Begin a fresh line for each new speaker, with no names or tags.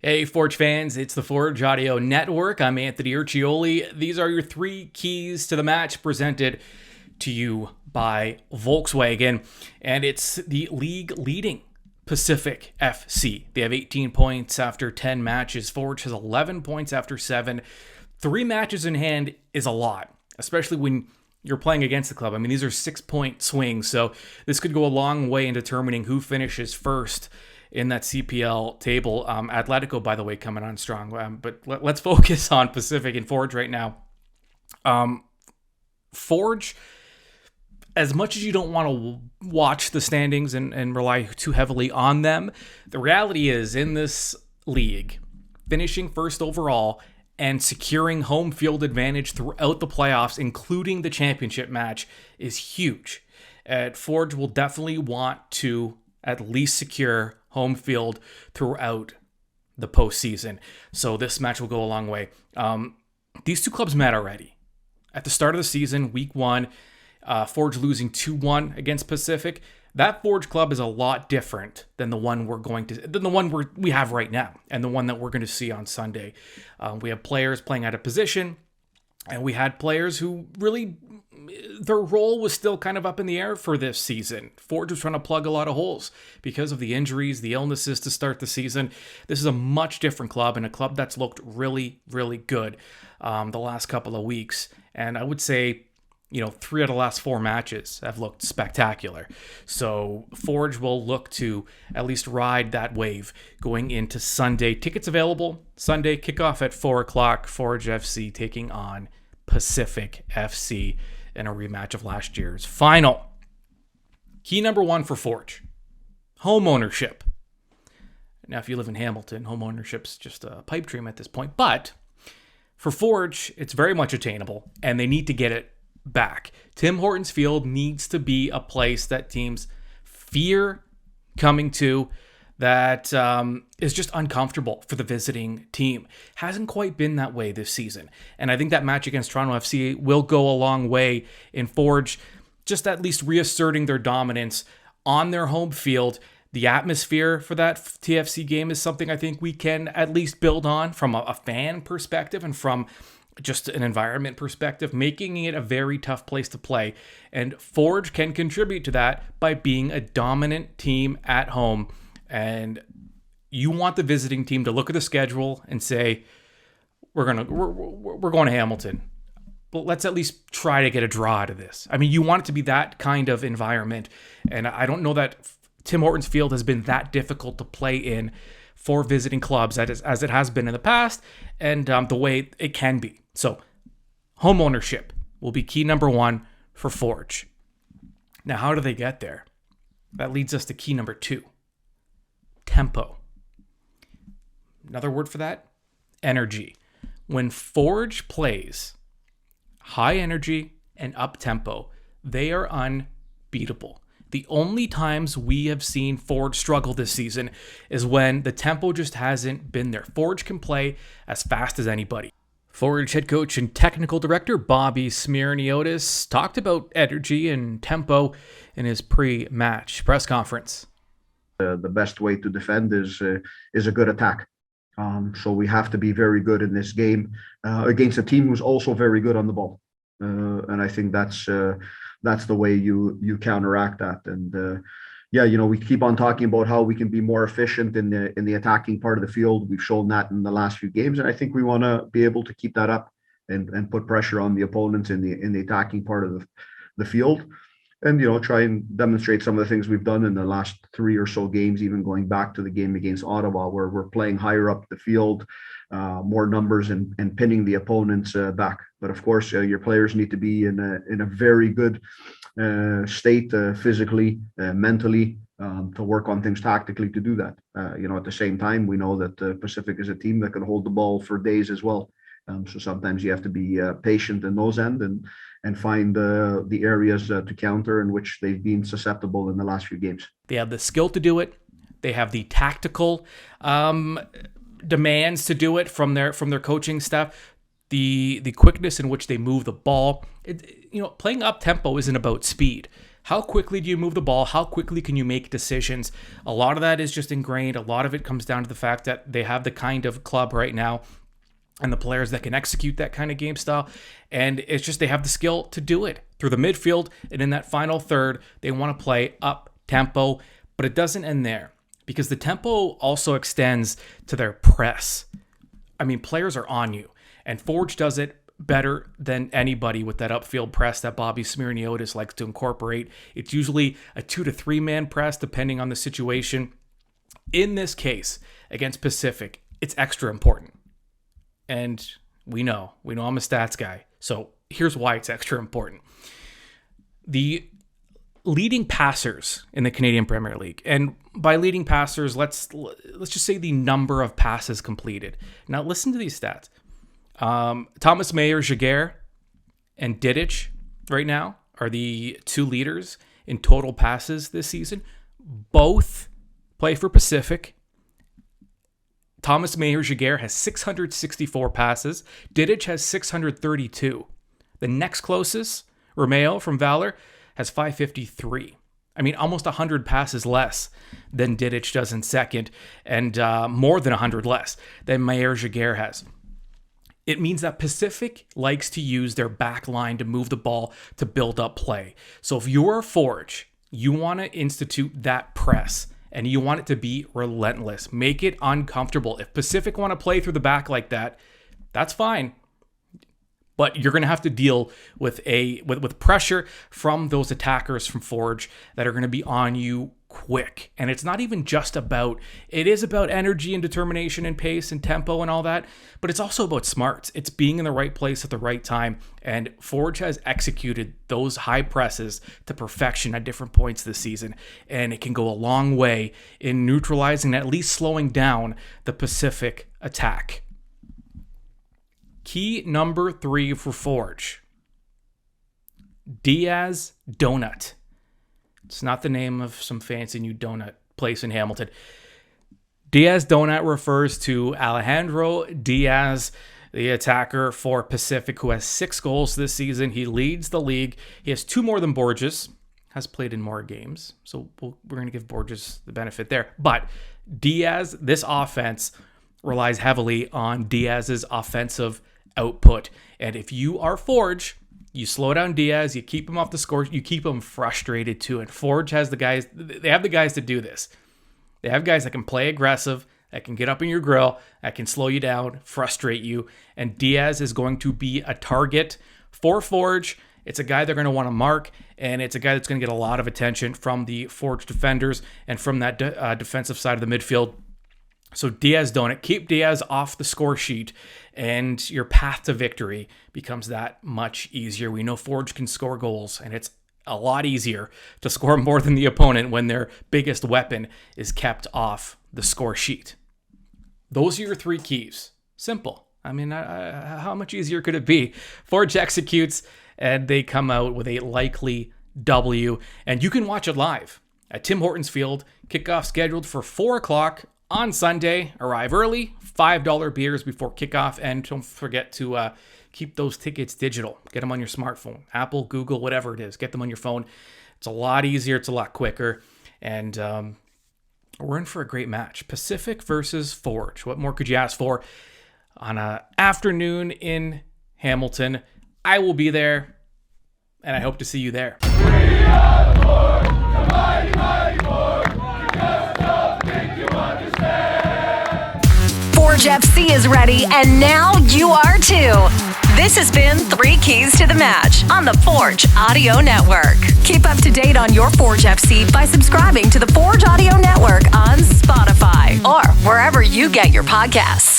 Hey, Forge fans, it's the Forge Audio Network. I'm Anthony Urciuoli. These are your three keys to the match presented to you by Volkswagen, and it's the league leading Pacific FC. They have 18 points after 10 matches. Forge has 11 points after 7. 3 matches in hand is a lot, especially when you're playing against the club. I mean, these are 6-point swings, so this could go a long way in determining who finishes first in that CPL table. Atletico, by the way, coming on strong. But let's focus on Pacific and Forge right now. Forge, as much as you don't want to watch the standings and rely too heavily on them, the reality is in this league, finishing first overall and securing home field advantage throughout the playoffs, including the championship match, is huge. Forge will definitely want to at least secure home field throughout the postseason. So this match will go a long way. These two clubs met already. At the start of the season, week 1, Forge losing 2-1 against Pacific. That Forge club is a lot different than the one we have right now, and the one that we're going to see on Sunday. We have players playing out of position, and we had players who really, their role was still kind of up in the air for this season. Forge was trying to plug a lot of holes because of the injuries, the illnesses to start the season. This is a much different club, and a club that's looked really, really good the last couple of weeks. And I would say, 3 out of the last 4 matches have looked spectacular. So Forge will look to at least ride that wave going into Sunday. Tickets available Sunday, kickoff at 4 o'clock. Forge FC taking on Pacific FC in a rematch of last year's final. Key number 1 for Forge: home ownership. Now, if you live in Hamilton, home ownership's just a pipe dream at this point. But for Forge, it's very much attainable, and they need to get it back. Tim Hortons Field needs to be a place that teams fear coming to, that is just uncomfortable for the visiting team. Hasn't quite been that way this season. And I think that match against Toronto FC will go a long way in Forge, just at least reasserting their dominance on their home field. The atmosphere for that TFC game is something I think we can at least build on from a fan perspective and from just an environment perspective, making it a very tough place to play. And Forge can contribute to that by being a dominant team at home. And you want the visiting team to look at the schedule and say, we're going to Hamilton, but let's at least try to get a draw out of this. I mean, you want it to be that kind of environment. And I don't know that Tim Hortons Field has been that difficult to play in for visiting clubs as it has been in the past, and the way it can be. So home ownership will be key number 1 for Forge. Now, how do they get there? That leads us to key number 2: tempo. Another word for that: energy. When Forge plays high energy and up tempo, they are unbeatable. The only times we have seen Forge struggle this season is when the tempo just hasn't been there. Forge can play as fast as anybody. Forge head coach and technical director Bobby Smirniotis talked about energy and tempo in his pre-match press conference.
The best way to defend is a good attack. So we have to be very good in this game against a team who's also very good on the ball. And I think that's the way you counteract that. And we keep on talking about how we can be more efficient in the attacking part of the field. We've shown that in the last few games, and I think we want to be able to keep that up and put pressure on the opponents in the attacking part of the field. And try and demonstrate some of the things we've done in the last 3 or so games, even going back to the game against Ottawa, where we're playing higher up the field, more numbers and pinning the opponents back. But of course, your players need to be in a very good state physically, mentally, to work on things tactically to do that. At the same time, we know that Pacific is a team that can hold the ball for days as well. So sometimes you have to be patient in those end and find the areas to counter in which they've been susceptible in the last few games.
They have the skill to do it. They have the tactical demands to do it from their coaching staff. The quickness in which they move the ball. Playing up tempo isn't about speed. How quickly do you move the ball? How quickly can you make decisions? A lot of that is just ingrained. A lot of it comes down to the fact that they have the kind of club right now and the players that can execute that kind of game style. And it's just they have the skill to do it through the midfield. And in that final third, they want to play up tempo. But it doesn't end there, because the tempo also extends to their press. I mean, players are on you. And Forge does it better than anybody with that upfield press that Bobby Smirniotis likes to incorporate. It's usually a 2 to 3 man press, depending on the situation. In this case, against Pacific, it's extra important. And we know I'm a stats guy. So here's why it's extra important. The leading passers in the Canadian Premier League, and by leading passers, let's just say the number of passes completed. Now listen to these stats. Thomas Meyer-Jaguar and Didic right now are the 2 leaders in total passes this season. Both play for Pacific. Thomas Meyer-Jaguar has 664 passes. Didic has 632. The next closest, Romeo from Valor, has 553. I mean, almost 100 passes less than Didic does in second, and more than 100 less than Meyer-Jaguar has. It means that Pacific likes to use their back line to move the ball to build up play. So if you're a Forge, you want to institute that press, and you want it to be relentless. Make it uncomfortable. If Pacific want to play through the back like that, that's fine. But you're going to have to deal with with pressure from those attackers from Forge that are going to be on you quick. And it's not even just about, it is about energy and determination and pace and tempo and all that, but it's also about smarts. It's being in the right place at the right time. And Forge has executed those high presses to perfection at different points this season. And it can go a long way in neutralizing, at least slowing down the Pacific attack. Key number 3 for Forge. Diaz Donut. It's not the name of some fancy new donut place in Hamilton. Diaz Donut refers to Alejandro Diaz, the attacker for Pacific, who has 6 goals this season. He leads the league. He has 2 more than Borges, has played in more games. So we're going to give Borges the benefit there. But Diaz, this offense relies heavily on Diaz's offensive output. And if you are Forge, you slow down Diaz, you keep him off the score, you keep him frustrated too. And Forge has the guys, they have the guys to do this. They have guys that can play aggressive, that can get up in your grill, that can slow you down, frustrate you. And Diaz is going to be a target for Forge. It's a guy they're going to want to mark, and it's a guy that's going to get a lot of attention from the Forge defenders and from that defensive side of the midfield. So Diaz Donut, keep Diaz off the score sheet, and your path to victory becomes that much easier. We know Forge can score goals, and it's a lot easier to score more than the opponent when their biggest weapon is kept off the score sheet. Those are your 3 keys. Simple. I mean, how much easier could it be? Forge executes, and they come out with a likely W, and you can watch it live at Tim Hortons Field. Kickoff scheduled for 4 o'clock on Sunday. Arrive early, $5 beers before kickoff, and don't forget to keep those tickets digital. Get them on your smartphone, Apple, Google, whatever it is. Get them on your phone. It's a lot easier. It's a lot quicker. And we're in for a great match. Pacific versus Forge. What more could you ask for on an afternoon in Hamilton? I will be there, and I hope to see you there.
We are the Forge, the mighty, mighty Forge. You just don't think you understand.
Forge FC is ready, and now you are too. This has been 3 Keys to the Match on the Forge Audio Network. Keep up to date on your Forge FC by subscribing to the Forge Audio Network on Spotify or wherever you get your podcasts.